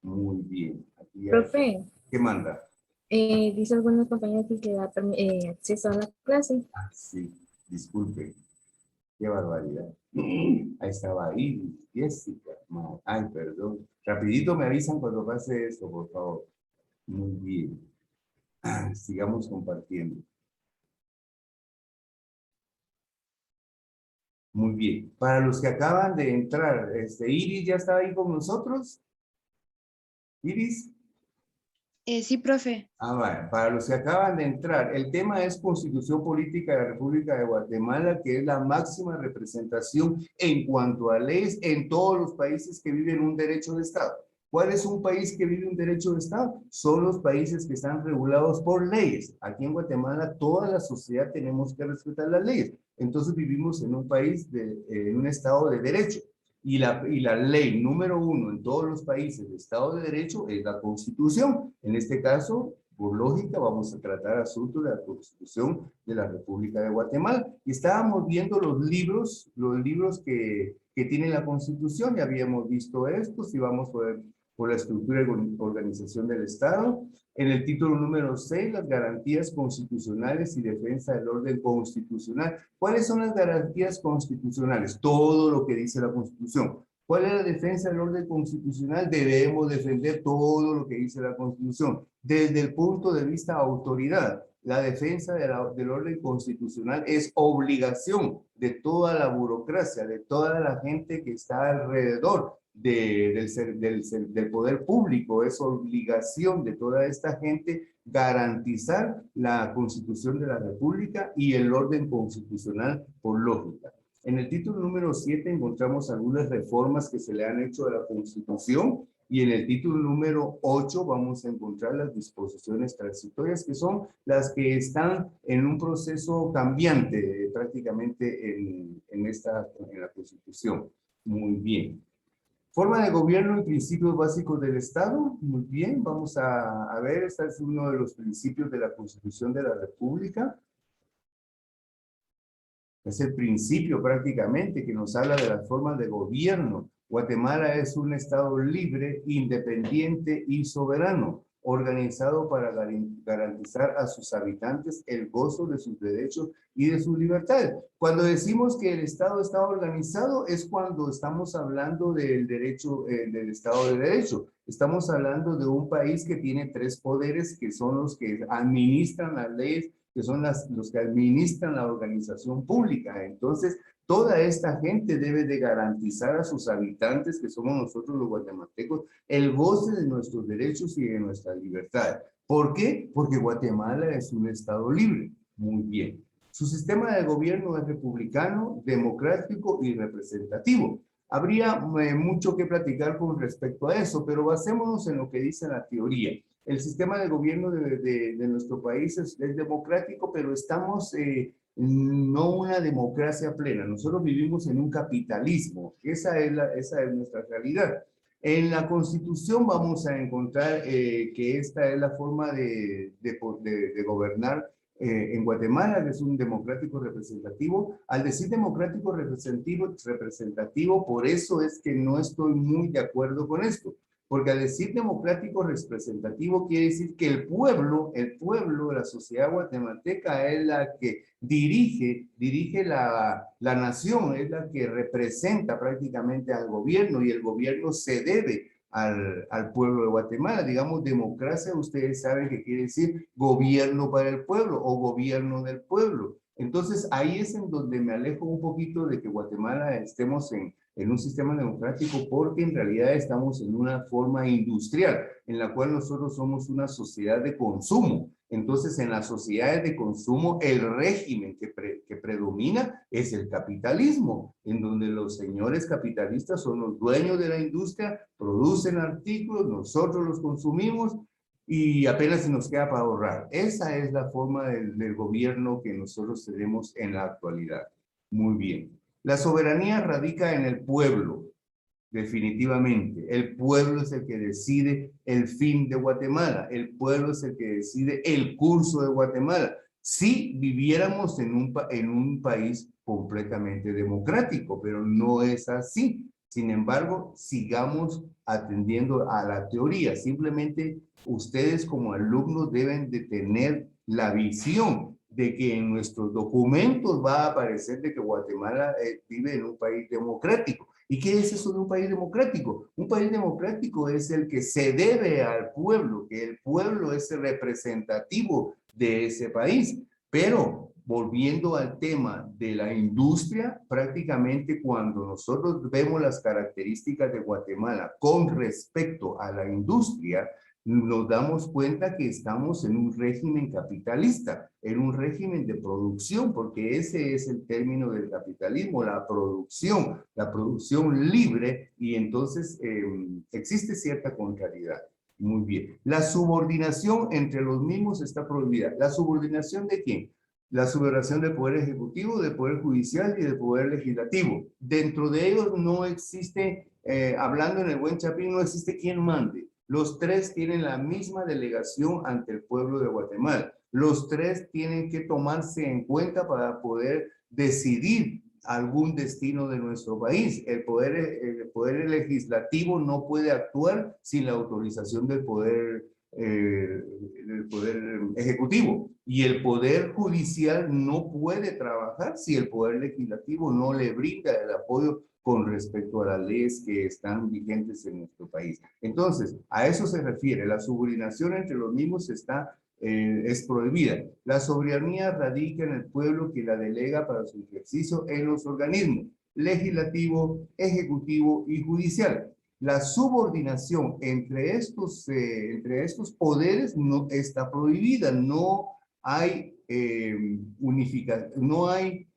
Muy bien. Aquí ya. Profe, ¿Qué manda? dice algunos compañeros que le da acceso a la clase. Ah, sí, disculpe. Qué barbaridad. Ahí estaba Iris, Jessica. Ay, perdón. Rapidito me avisan cuando pase esto, por favor. Muy bien. Sigamos compartiendo. Muy bien. Para los que acaban de entrar, Iris ya está ahí con nosotros. Iris. Sí, profe. Bueno, para los que acaban de entrar, el tema es Constitución Política de la República de Guatemala, que es la máxima representación en cuanto a leyes en todos los países que viven un derecho de Estado. ¿Cuál es un país que vive un derecho de Estado? Son los países que están regulados por leyes. Aquí en Guatemala, toda la sociedad tenemos que respetar las leyes. Entonces vivimos en un país, en un Estado de derecho. Y la ley número uno en todos los países de Estado de Derecho es la Constitución. En este caso, por lógica, vamos a tratar asuntos de la Constitución de la República de Guatemala. Y estábamos viendo los libros que tiene la Constitución. Ya habíamos visto estos y vamos por la estructura y organización del Estado. En el título número 6, las garantías constitucionales y defensa del orden constitucional. ¿Cuáles son las garantías constitucionales? Todo lo que dice la Constitución. ¿Cuál es la defensa del orden constitucional? Debemos defender todo lo que dice la Constitución. Desde el punto de vista autoridad, la defensa del orden constitucional es obligación de toda la burocracia, de toda la gente que está alrededor del poder público. Es obligación de toda esta gente garantizar la Constitución de la República y el orden constitucional por lógica. En el título número 7 encontramos algunas reformas que se le han hecho a la Constitución y en el título número 8 vamos a encontrar las disposiciones transitorias que son las que están en un proceso cambiante prácticamente en la Constitución. Muy bien. Forma de gobierno y principios básicos del Estado. Muy bien, vamos a ver, este es uno de los principios de la Constitución de la República. Es el principio prácticamente que nos habla de las formas de gobierno. Guatemala es un Estado libre, independiente y soberano, organizado para garantizar a sus habitantes el gozo de sus derechos y de sus libertades. Cuando decimos que el Estado está organizado es cuando estamos hablando del derecho, del Estado de Derecho. Estamos hablando de un país que tiene tres poderes que son los que administran las leyes, que son los que administran la organización pública. Entonces, toda esta gente debe de garantizar a sus habitantes, que somos nosotros los guatemaltecos, el goce de nuestros derechos y de nuestra libertad. ¿Por qué? Porque Guatemala es un estado libre. Muy bien. Su sistema de gobierno es republicano, democrático y representativo. Habría mucho que platicar con respecto a eso, pero basémonos en lo que dice la teoría. El sistema de gobierno de nuestro país es democrático, pero estamos no una democracia plena. Nosotros vivimos en un capitalismo. Esa es nuestra realidad. En la Constitución vamos a encontrar que esta es la forma de gobernar en Guatemala, que es un democrático representativo. Al decir democrático representativo, por eso es que no estoy muy de acuerdo con esto. Porque al decir democrático representativo quiere decir que el pueblo, la sociedad guatemalteca es la que dirige la nación, es la que representa prácticamente al gobierno y el gobierno se debe al pueblo de Guatemala. Digamos, democracia, ustedes saben que quiere decir gobierno para el pueblo o gobierno del pueblo. Entonces, ahí es en donde me alejo un poquito de que Guatemala estemos en un sistema democrático porque en realidad estamos en una forma industrial en la cual nosotros somos una sociedad de consumo. Entonces, en las sociedades de consumo, el régimen que predomina es el capitalismo, en donde los señores capitalistas son los dueños de la industria, producen artículos, nosotros los consumimos y apenas se nos queda para ahorrar. Esa es la forma del gobierno que nosotros tenemos en la actualidad. Muy bien. La soberanía radica en el pueblo, definitivamente. El pueblo es el que decide el fin de Guatemala. El pueblo es el que decide el curso de Guatemala. Si viviéramos en un país completamente democrático, pero no es así. Sin embargo, sigamos atendiendo a la teoría. Simplemente ustedes como alumnos deben de tener la visión de que en nuestros documentos va a aparecer de que Guatemala vive en un país democrático. ¿Y qué es eso de un país democrático? Un país democrático es el que se debe al pueblo, que el pueblo es el representativo de ese país. Pero volviendo al tema de la industria, prácticamente cuando nosotros vemos las características de Guatemala con respecto a la industria, nos damos cuenta que estamos en un régimen capitalista, en un régimen de producción, porque ese es el término del capitalismo, la producción libre, y entonces existe cierta contrariedad. Muy bien. La subordinación entre los mismos está prohibida. ¿La subordinación de quién? La subordinación del Poder Ejecutivo, del Poder Judicial y del Poder Legislativo. Dentro de ellos no existe, hablando en el buen chapín, no existe quien mande. Los tres tienen la misma delegación ante el pueblo de Guatemala. Los tres tienen que tomarse en cuenta para poder decidir algún destino de nuestro país. El poder legislativo no puede actuar sin la autorización del poder ejecutivo, y el poder judicial no puede trabajar si el poder legislativo no le brinda el apoyo con respecto a las leyes que están vigentes en nuestro país. Entonces, a eso se refiere. La subordinación entre los mismos es prohibida. La soberanía radica en el pueblo que la delega para su ejercicio en los organismos legislativo, ejecutivo y judicial. La subordinación entre estos poderes no está prohibida. No hay no hay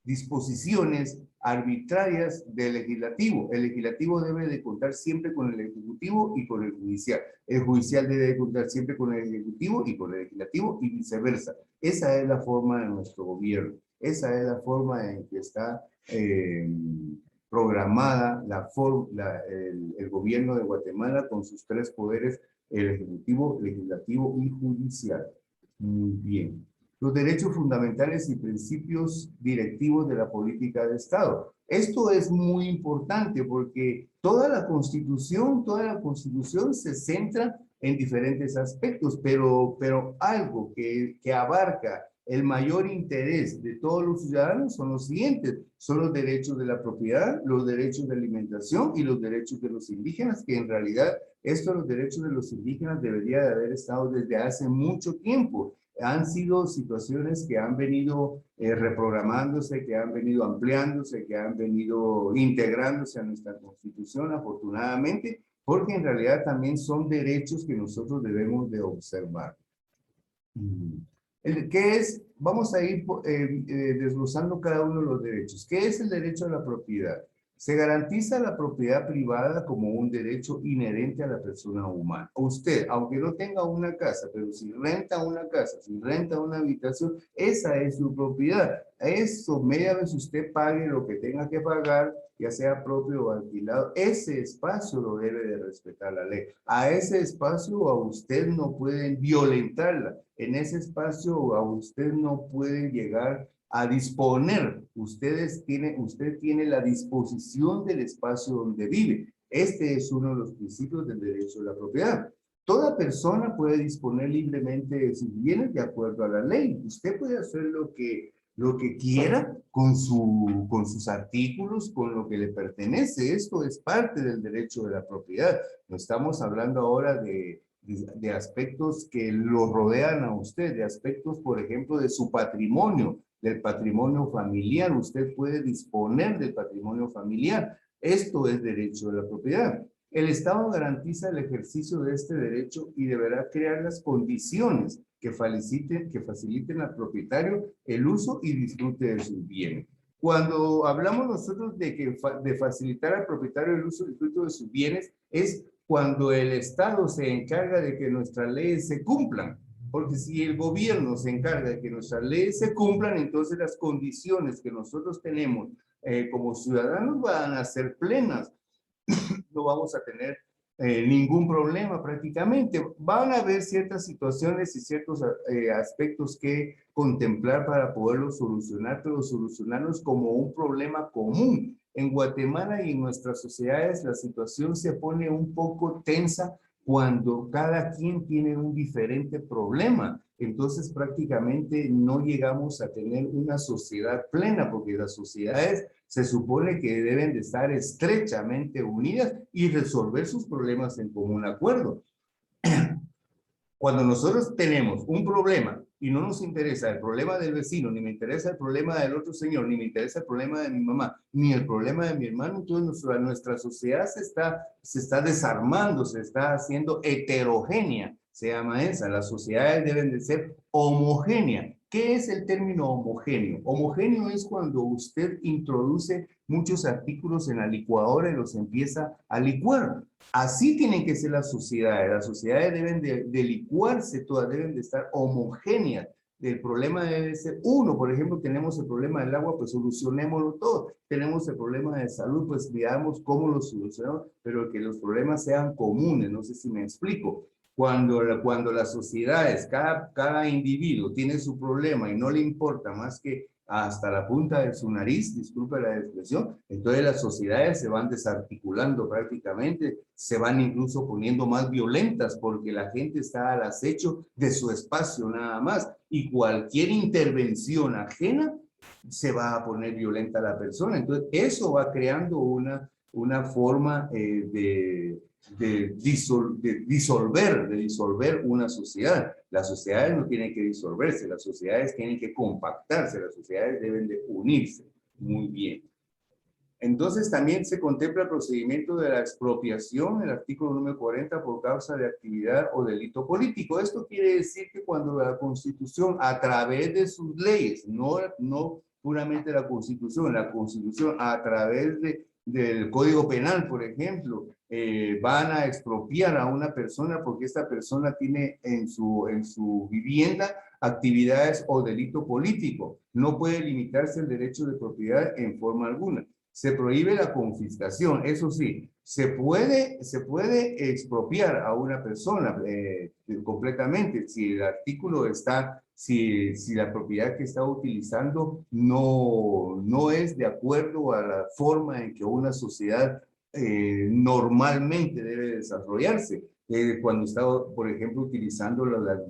disposiciones arbitrarias del legislativo. El legislativo debe de contar siempre con el ejecutivo y con el judicial. El judicial debe de contar siempre con el ejecutivo y con el legislativo y viceversa. Esa es la forma de nuestro gobierno. Esa es la forma en que está programada el gobierno de Guatemala con sus tres poderes, el ejecutivo, legislativo y judicial. Muy bien. Los derechos fundamentales y principios directivos de la política de Estado. Esto es muy importante porque toda la Constitución se centra en diferentes aspectos, pero algo que abarca el mayor interés de todos los ciudadanos son los siguientes: son los derechos de la propiedad, los derechos de alimentación y los derechos de los indígenas, que en realidad los derechos de los indígenas debería de haber estado desde hace mucho tiempo. Han sido situaciones que han venido reprogramándose, que han venido ampliándose, que han venido integrándose a nuestra Constitución, afortunadamente, porque en realidad también son derechos que nosotros debemos de observar. ¿Qué es? Vamos a ir desglosando cada uno de los derechos. ¿Qué es el derecho a la propiedad? Se garantiza la propiedad privada como un derecho inherente a la persona humana. Usted, aunque no tenga una casa, pero si renta una casa, si renta una habitación, esa es su propiedad. Eso, media vez usted pague lo que tenga que pagar, ya sea propio o alquilado, ese espacio lo debe de respetar la ley. A ese espacio a usted no pueden violentarla. En ese espacio a usted no pueden llegar a disponer. Usted tiene la disposición del espacio donde vive. Este es uno de los principios del derecho a la propiedad. Toda persona puede disponer libremente de sus bienes de acuerdo a la ley. Usted puede hacer lo que quiera con sus artículos, con lo que le pertenece. Esto es parte del derecho de la propiedad. No estamos hablando ahora de aspectos que lo rodean a usted, de aspectos, por ejemplo, de su patrimonio, del patrimonio familiar. Usted puede disponer del patrimonio familiar. Esto es derecho de la propiedad. El Estado garantiza el ejercicio de este derecho y deberá crear las condiciones que faciliten al propietario el uso y disfrute de sus bienes. Cuando hablamos nosotros de facilitar al propietario el uso y disfrute de sus bienes, es cuando el Estado se encarga de que nuestras leyes se cumplan. Porque si el gobierno se encarga de que nuestras leyes se cumplan, entonces las condiciones que nosotros tenemos como ciudadanos van a ser plenas. No vamos a tener ningún problema prácticamente. Van a haber ciertas situaciones y ciertos aspectos que contemplar para poderlos solucionar, pero solucionarlos como un problema común En Guatemala y en nuestras sociedades la situación se pone un poco tensa cuando cada quien tiene un diferente problema. Entonces prácticamente no llegamos a tener una sociedad plena, porque las sociedades se supone que deben de estar estrechamente unidas y resolver sus problemas en común acuerdo. Cuando nosotros tenemos un problema y no nos interesa el problema del vecino, ni me interesa el problema del otro señor, ni me interesa el problema de mi mamá, ni el problema de mi hermano, entonces nuestra sociedad se está desarmando, se está haciendo heterogénea, se llama esa. Las sociedades deben de ser homogéneas. ¿Qué es el término homogéneo? Homogéneo es cuando usted introduce muchos artículos en la licuadora y los empieza a licuar. Así tienen que ser las sociedades. Las sociedades deben de licuarse todas, deben de estar homogéneas. El problema debe ser uno. Por ejemplo, tenemos el problema del agua, pues solucionémoslo todo. Tenemos el problema de salud, pues veamos cómo lo solucionamos, pero que los problemas sean comunes. No sé si me explico. Cuando las sociedades, cada individuo tiene su problema y no le importa más que hasta la punta de su nariz, disculpe la expresión, entonces las sociedades se van desarticulando prácticamente, se van incluso poniendo más violentas porque la gente está al acecho de su espacio nada más y cualquier intervención ajena se va a poner violenta a la persona. Entonces eso va creando una forma de disolver una sociedad. Las sociedades no tienen que disolverse, las sociedades tienen que compactarse, las sociedades deben de unirse. Muy bien. Entonces también se contempla el procedimiento de la expropiación, el artículo número 40, por causa de actividad o delito político. Esto quiere decir que cuando la Constitución, a través de sus leyes, no puramente la Constitución a través del Código Penal, por ejemplo, van a expropiar a una persona porque esta persona tiene en su vivienda actividades o delito político. No puede limitarse el derecho de propiedad en forma alguna. Se prohíbe la confiscación, eso sí, se puede expropiar a una persona completamente si el artículo está, si la propiedad que está utilizando no es de acuerdo a la forma en que una sociedad normalmente debe desarrollarse. Cuando está, por ejemplo, utilizando las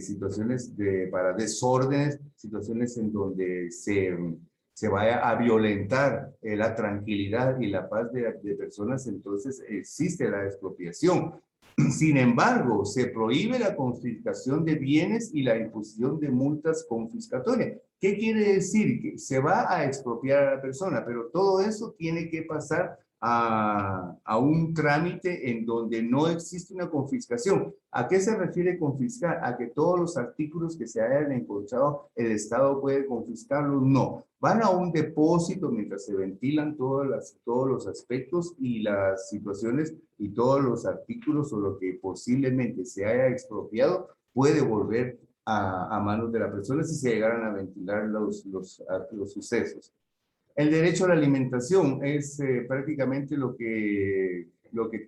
situaciones para desórdenes, situaciones en donde se vaya a violentar la tranquilidad y la paz de personas, entonces existe la expropiación. Sin embargo, se prohíbe la confiscación de bienes y la imposición de multas confiscatorias. ¿Qué quiere decir? Que se va a expropiar a la persona, pero todo eso tiene que pasar a un trámite en donde no existe una confiscación. ¿A qué se refiere confiscar? ¿A que todos los artículos que se hayan encontrado el Estado puede confiscarlos? No. Van a un depósito mientras se ventilan todos los aspectos y las situaciones y todos los artículos o lo que posiblemente se haya expropiado puede volver a manos de la persona si se llegaran a ventilar los sucesos. El derecho a la alimentación es prácticamente lo que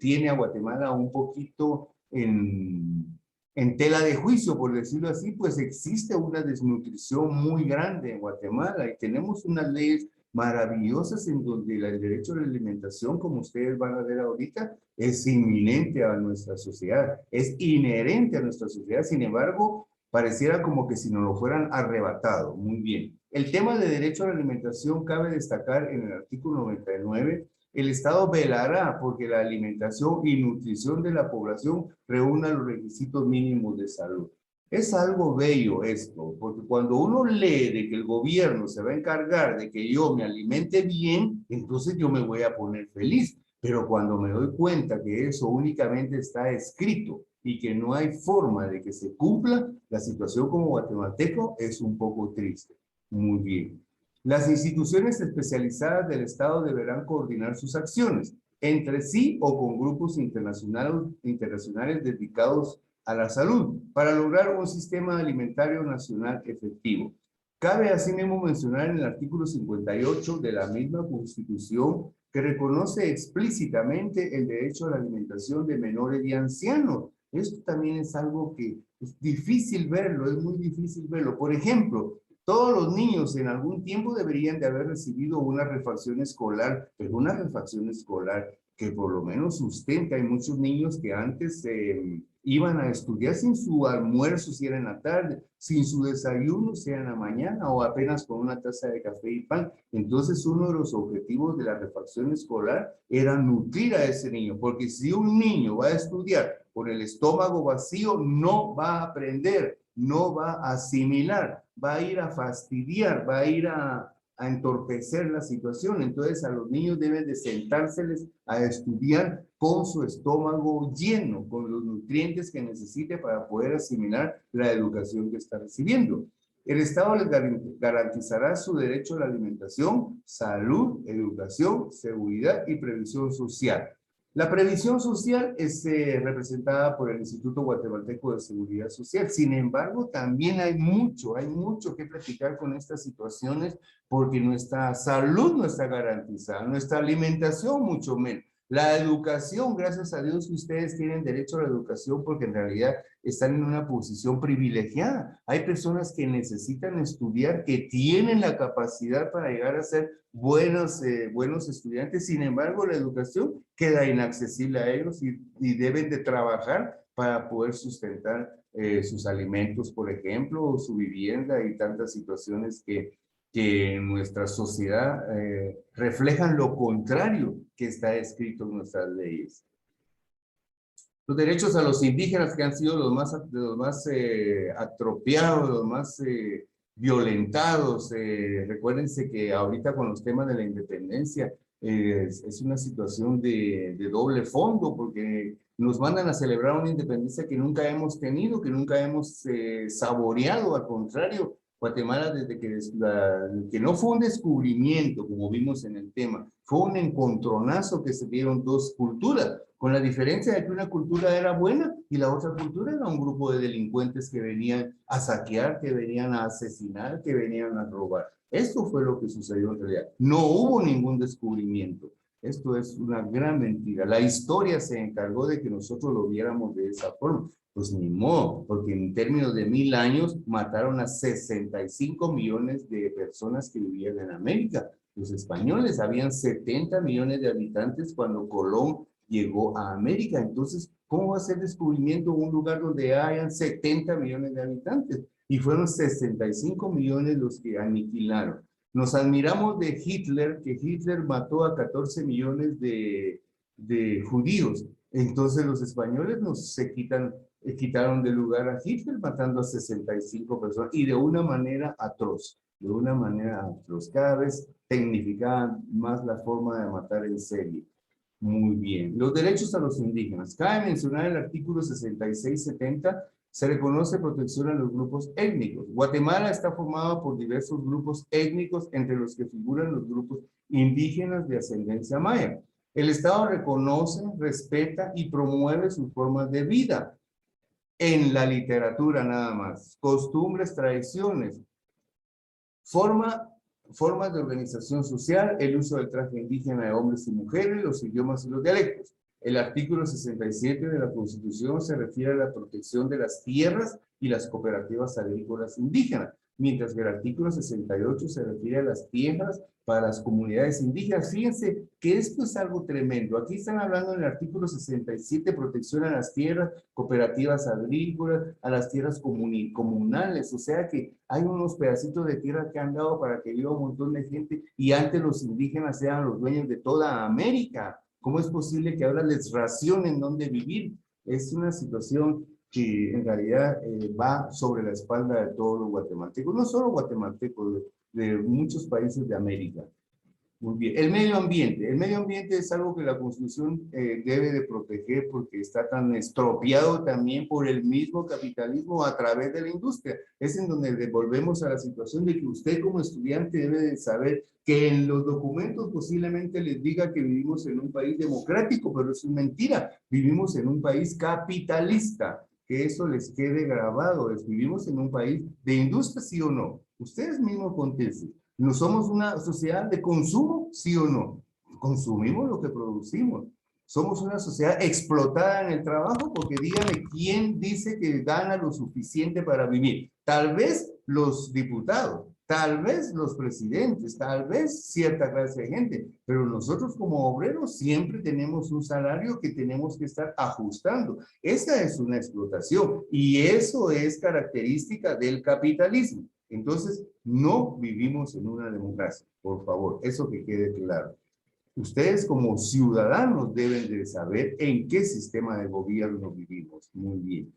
tiene a Guatemala un poquito en tela de juicio, por decirlo así, pues existe una desnutrición muy grande en Guatemala y tenemos unas leyes maravillosas en donde el derecho a la alimentación, como ustedes van a ver ahorita, es inminente a nuestra sociedad, es inherente a nuestra sociedad. Sin embargo, pareciera como que si nos lo fueran arrebatado. Muy bien. El tema de derecho a la alimentación cabe destacar en el artículo 99. El Estado velará porque la alimentación y nutrición de la población reúna los requisitos mínimos de salud. Es algo bello esto, porque cuando uno lee de que el gobierno se va a encargar de que yo me alimente bien, entonces yo me voy a poner feliz. Pero cuando me doy cuenta que eso únicamente está escrito y que no hay forma de que se cumpla, la situación como guatemalteco es un poco triste. Muy bien. Las instituciones especializadas del Estado deberán coordinar sus acciones entre sí o con grupos internacionales dedicados a la salud para lograr un sistema alimentario nacional efectivo. Cabe asimismo mencionar en el artículo 58 de la misma Constitución que reconoce explícitamente el derecho a la alimentación de menores y ancianos. Esto también es algo que es difícil verlo, es muy difícil verlo. Por ejemplo, Todos los niños en algún tiempo deberían de haber recibido una refacción escolar, pero una refacción escolar que por lo menos sustenta. Hay muchos niños que antes iban a estudiar sin su almuerzo si era en la tarde, sin su desayuno si era en la mañana o apenas con una taza de café y pan. Entonces uno de los objetivos de la refacción escolar era nutrir a ese niño, porque si un niño va a estudiar con el estómago vacío, no va a aprender, no va a asimilar, va a ir a fastidiar, va a ir a entorpecer la situación. Entonces a los niños deben de sentárseles a estudiar con su estómago lleno, con los nutrientes que necesite para poder asimilar la educación que está recibiendo. El Estado les garantizará su derecho a la alimentación, salud, educación, seguridad y previsión social. La previsión social es representada por el Instituto Guatemalteco de Seguridad Social. Sin embargo, también hay mucho que platicar con estas situaciones porque nuestra salud no está garantizada, nuestra alimentación mucho menos. La educación, gracias a Dios, ustedes tienen derecho a la educación porque en realidad están en una posición privilegiada. Hay personas que necesitan estudiar, que tienen la capacidad para llegar a ser buenos estudiantes. Sin embargo, la educación queda inaccesible a ellos y deben de trabajar para poder sustentar sus alimentos, por ejemplo, o su vivienda y tantas situaciones que en nuestra sociedad reflejan lo contrario que está escrito en nuestras leyes. Los derechos a los indígenas que han sido los más atropiados, los más violentados. Recuérdense que ahorita con los temas de la independencia es una situación de doble fondo porque nos mandan a celebrar una independencia que nunca hemos tenido, que nunca hemos saboreado. Al contrario, Guatemala, desde que no fue un descubrimiento, como vimos en el tema, fue un encontronazo que se dieron dos culturas, con la diferencia de que una cultura era buena y la otra cultura era un grupo de delincuentes que venían a saquear, que venían a asesinar, que venían a robar. Esto fue lo que sucedió en realidad. No hubo ningún descubrimiento. Esto es una gran mentira. La historia se encargó de que nosotros lo viéramos de esa forma. Pues ni modo, porque en términos de 1000 años mataron a 65 millones de personas que vivían en América. Los españoles, habían 70 millones de habitantes cuando Colón llegó a América. Entonces, ¿cómo va a ser descubrimiento un lugar donde hayan 70 millones de habitantes? Y fueron 65 millones los que aniquilaron. Nos admiramos de Hitler, que Hitler mató a 14 millones de judíos. Entonces los españoles quitaron de lugar a Hitler matando a 65 personas y de una manera atroz. De una manera atroz. Cada vez tecnificaban más la forma de matar en serie. Muy bien. Los derechos a los indígenas. Cabe mencionar el artículo 66-70. Se reconoce protección a los grupos étnicos. Guatemala está formado por diversos grupos étnicos, entre los que figuran los grupos indígenas de ascendencia maya. El Estado reconoce, respeta y promueve sus formas de vida. En la literatura nada más. Costumbres, tradiciones. Formas de organización social, el uso del traje indígena de hombres y mujeres, los idiomas y los dialectos. El artículo 67 de la Constitución se refiere a la protección de las tierras y las cooperativas agrícolas indígenas, mientras que el artículo 68 se refiere a las tierras para las comunidades indígenas. Fíjense que esto es algo tremendo. Aquí están hablando en el artículo 67, protección a las tierras, cooperativas agrícolas, a las tierras comunales. O sea que hay unos pedacitos de tierra que han dado para que viva un montón de gente y antes los indígenas eran los dueños de toda América. ¿Cómo es posible que ahora les racionen dónde vivir? Es una situación que en realidad va sobre la espalda de todos los guatemaltecos, no solo guatemaltecos, de muchos países de América. Muy bien. El medio ambiente. El medio ambiente es algo que la Constitución debe de proteger porque está tan estropeado también por el mismo capitalismo a través de la industria. Es en donde volvemos a la situación de que usted como estudiante debe de saber que en los documentos posiblemente les diga que vivimos en un país democrático, pero eso es mentira. Vivimos en un país capitalista. Que eso les quede grabado. Vivimos en un país de industria, ¿sí o no? Ustedes mismos contesten. ¿No somos una sociedad de consumo, sí o no? Consumimos lo que producimos. Somos una sociedad explotada en el trabajo porque díganme quién dice que gana lo suficiente para vivir. Tal vez los diputados, Tal vez los presidentes, tal vez cierta clase de gente, pero nosotros como obreros siempre tenemos un salario que tenemos que estar ajustando. Esa es una explotación y eso es característica del capitalismo. Entonces, no vivimos en una democracia, por favor, eso que quede claro. Ustedes como ciudadanos deben de saber en qué sistema de gobierno vivimos. Muy bien.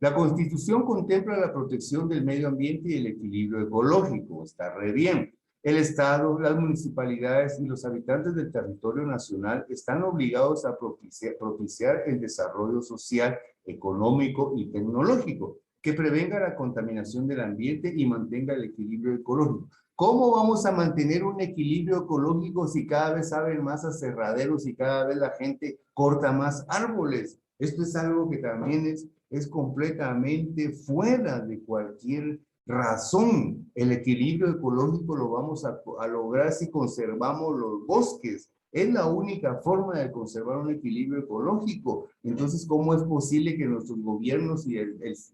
La Constitución contempla la protección del medio ambiente y el equilibrio ecológico. Está re bien. El Estado, las municipalidades y los habitantes del territorio nacional están obligados a propiciar el desarrollo social, económico y tecnológico que prevenga la contaminación del ambiente y mantenga el equilibrio ecológico. ¿Cómo vamos a mantener un equilibrio ecológico si cada vez abren más aserraderos y cada vez la gente corta más árboles? Esto es algo que también es completamente fuera de cualquier razón. El equilibrio ecológico lo vamos a lograr si conservamos los bosques. Es la única forma de conservar un equilibrio ecológico. Entonces, ¿cómo es posible que nuestros gobiernos y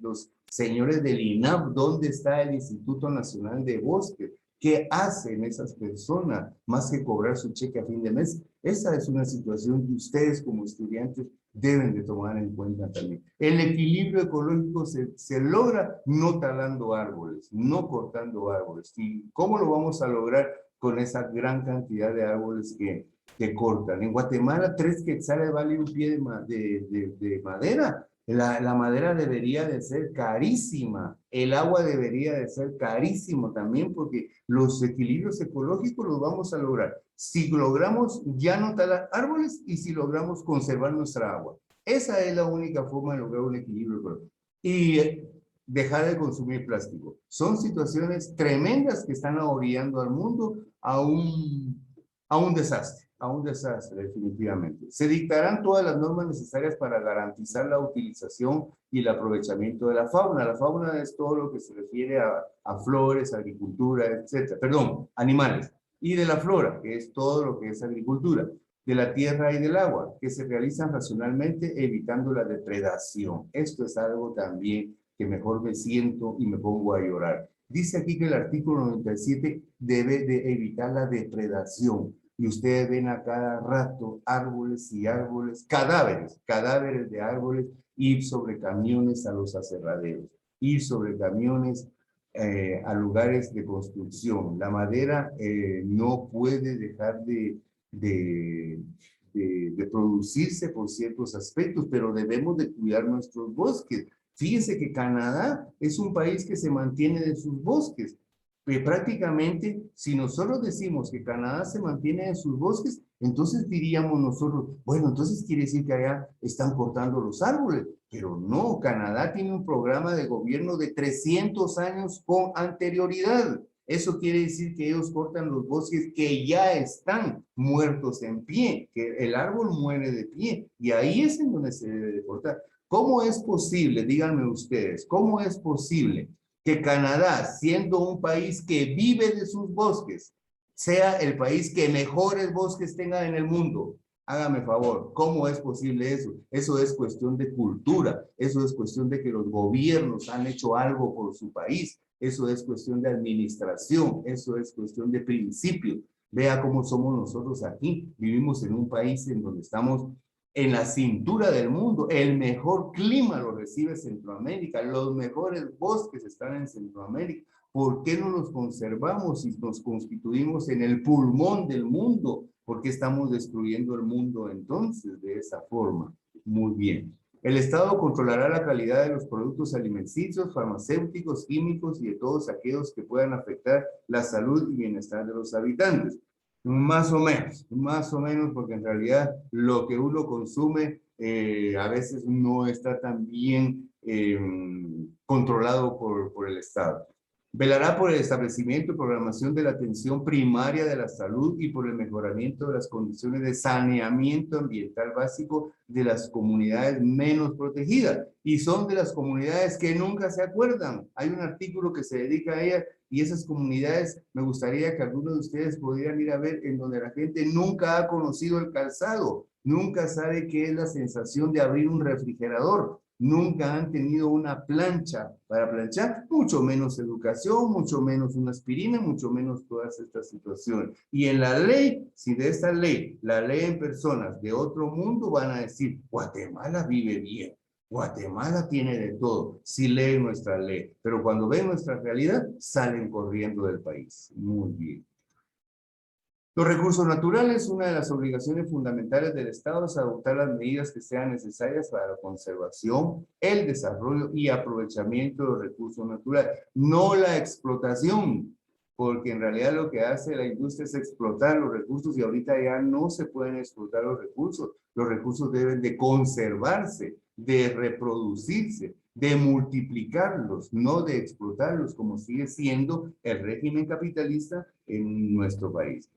los señores del INAP, ¿dónde está el Instituto Nacional de Bosques? ¿Qué hacen esas personas más que cobrar su cheque a fin de mes? Esa es una situación que ustedes como estudiantes deben de tomar en cuenta también. El equilibrio ecológico se logra no talando árboles, no cortando árboles. ¿Y cómo lo vamos a lograr con esa gran cantidad de árboles que cortan? En Guatemala, 3 quetzales vale un pie de madera. La madera debería de ser carísima, el agua debería de ser carísimo también porque los equilibrios ecológicos los vamos a lograr si logramos ya no talar árboles y si logramos conservar nuestra agua. Esa es la única forma de lograr un equilibrio ecológico. Y dejar de consumir plástico. Son situaciones tremendas que están orillando al mundo a un desastre, definitivamente. Se dictarán todas las normas necesarias para garantizar la utilización y el aprovechamiento de la fauna. La fauna es todo lo que se refiere a flores, agricultura, etcétera. Perdón, animales. Y de la flora, que es todo lo que es agricultura. De la tierra y del agua, que se realizan racionalmente evitando la depredación. Esto es algo también que mejor me siento y me pongo a llorar. Dice aquí que el artículo 97 debe de evitar la depredación. Y ustedes ven a cada rato árboles y árboles, cadáveres de árboles, ir sobre camiones a los aserraderos, ir sobre camiones a lugares de construcción. La madera no puede dejar de producirse por ciertos aspectos, pero debemos de cuidar nuestros bosques. Fíjense que Canadá es un país que se mantiene de sus bosques. Prácticamente, si nosotros decimos que Canadá se mantiene en sus bosques, entonces diríamos nosotros, bueno, entonces quiere decir que allá están cortando los árboles. Pero no, Canadá tiene un programa de gobierno de 300 años con anterioridad. Eso quiere decir que ellos cortan los bosques que ya están muertos en pie, que el árbol muere de pie, y ahí es en donde se debe de cortar. ¿Cómo es posible, díganme ustedes, cómo es posible que Canadá, siendo un país que vive de sus bosques, sea el país que mejores bosques tenga en el mundo? Hágame favor, ¿cómo es posible eso? Eso es cuestión de cultura, eso es cuestión de que los gobiernos han hecho algo por su país, eso es cuestión de administración, eso es cuestión de principios. Vea cómo somos nosotros aquí, vivimos en un país en donde estamos en la cintura del mundo, el mejor clima lo recibe Centroamérica, los mejores bosques están en Centroamérica. ¿Por qué no los conservamos y nos constituimos en el pulmón del mundo? ¿Por qué estamos destruyendo el mundo entonces de esa forma? Muy bien. El Estado controlará la calidad de los productos alimenticios, farmacéuticos, químicos y de todos aquellos que puedan afectar la salud y bienestar de los habitantes. Más o menos, porque en realidad lo que uno consume a veces no está tan bien controlado por el Estado. Velará por el establecimiento y programación de la atención primaria de la salud y por el mejoramiento de las condiciones de saneamiento ambiental básico de las comunidades menos protegidas. Y son de las comunidades que nunca se acuerdan. Hay un artículo que se dedica a ellas y esas comunidades, me gustaría que algunos de ustedes pudieran ir a ver en donde la gente nunca ha conocido el calzado. nunca sabe qué es la sensación de abrir un refrigerador, nunca han tenido una plancha para planchar, mucho menos educación, mucho menos una aspirina, mucho menos todas estas situaciones. Y en la ley, si de esta ley la leen personas de otro mundo, van a decir, Guatemala vive bien. Guatemala tiene de todo, si leen nuestra ley, pero cuando ven nuestra realidad, salen corriendo del país. Muy bien. Los recursos naturales, una de las obligaciones fundamentales del Estado es adoptar las medidas que sean necesarias para la conservación, el desarrollo y aprovechamiento de los recursos naturales, no la explotación, porque en realidad lo que hace la industria es explotar los recursos y ahorita ya no se pueden explotar los recursos deben de conservarse, de reproducirse, de multiplicarlos, no de explotarlos, como sigue siendo el régimen capitalista en nuestro país.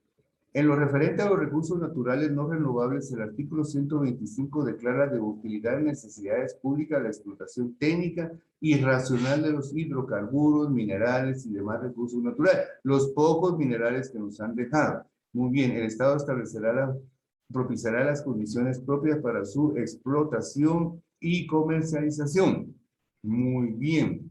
En lo referente a los recursos naturales no renovables, el artículo 125 declara de utilidad y necesidades públicas la explotación técnica y racional de los hidrocarburos, minerales y demás recursos naturales, los pocos minerales que nos han dejado. Muy bien, el Estado propiciará las condiciones propias para su explotación y comercialización. Muy bien.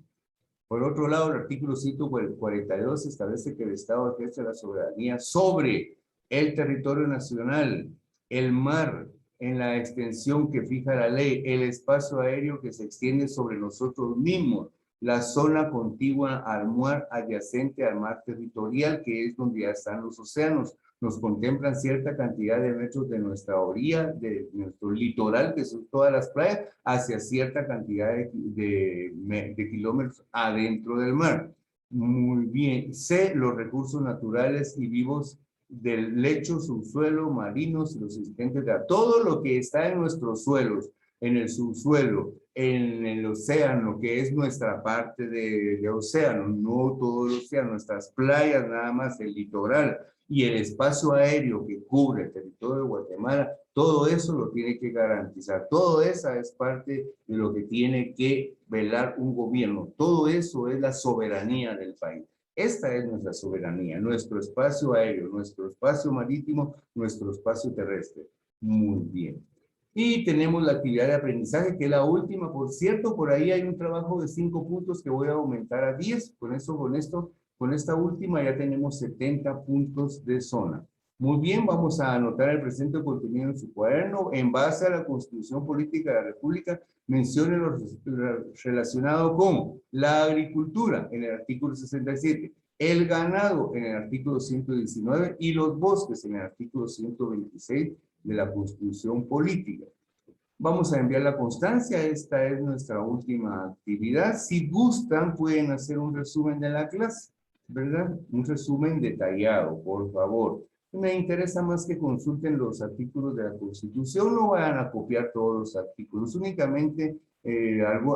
Por otro lado, el artículo 142 establece que el Estado ejerce la soberanía sobre el territorio nacional, el mar, en la extensión que fija la ley, el espacio aéreo que se extiende sobre nosotros mismos, la zona contigua al mar adyacente al mar territorial, que es donde ya están los océanos, nos contemplan cierta cantidad de metros de nuestra orilla, de nuestro litoral, que son todas las playas, hacia cierta cantidad de kilómetros adentro del mar. Muy bien. C, los recursos naturales y vivos del lecho, subsuelo, marinos y los existentes de todo lo que está en nuestros suelos, en el subsuelo, en el océano, que es nuestra parte de océano, no todo el océano, nuestras playas nada más, el litoral y el espacio aéreo que cubre el territorio de Guatemala, todo eso lo tiene que garantizar. Todo esa es parte de lo que tiene que velar un gobierno. Todo eso es la soberanía del país. Esta es nuestra soberanía, nuestro espacio aéreo, nuestro espacio marítimo, nuestro espacio terrestre. Muy bien. Y tenemos la actividad de aprendizaje, que es la última. Por cierto, por ahí hay un trabajo de 5 puntos que voy a aumentar a 10. Con esta última ya tenemos 70 puntos de zona. Muy bien, vamos a anotar el presente contenido en su cuaderno. En base a la Constitución Política de la República, mencione lo relacionado con la agricultura en el artículo 67, el ganado en el artículo 119 y los bosques en el artículo 126 de la Constitución Política. Vamos a enviar la constancia. Esta es nuestra última actividad. Si gustan, pueden hacer un resumen de la clase, ¿verdad? Un resumen detallado, por favor. Me interesa más que consulten los artículos de la Constitución, no vayan a copiar todos los artículos, únicamente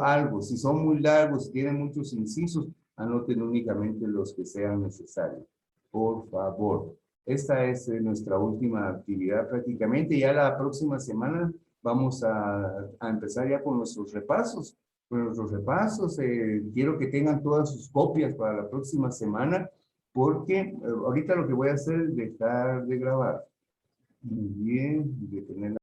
algo. Si son muy largos, si tienen muchos incisos, anoten únicamente los que sean necesarios, por favor. Esta es nuestra última actividad prácticamente. Ya la próxima semana vamos a empezar ya con nuestros repasos. Quiero que tengan todas sus copias para la próxima semana, porque ahorita lo que voy a hacer es dejar de grabar. Muy bien, detener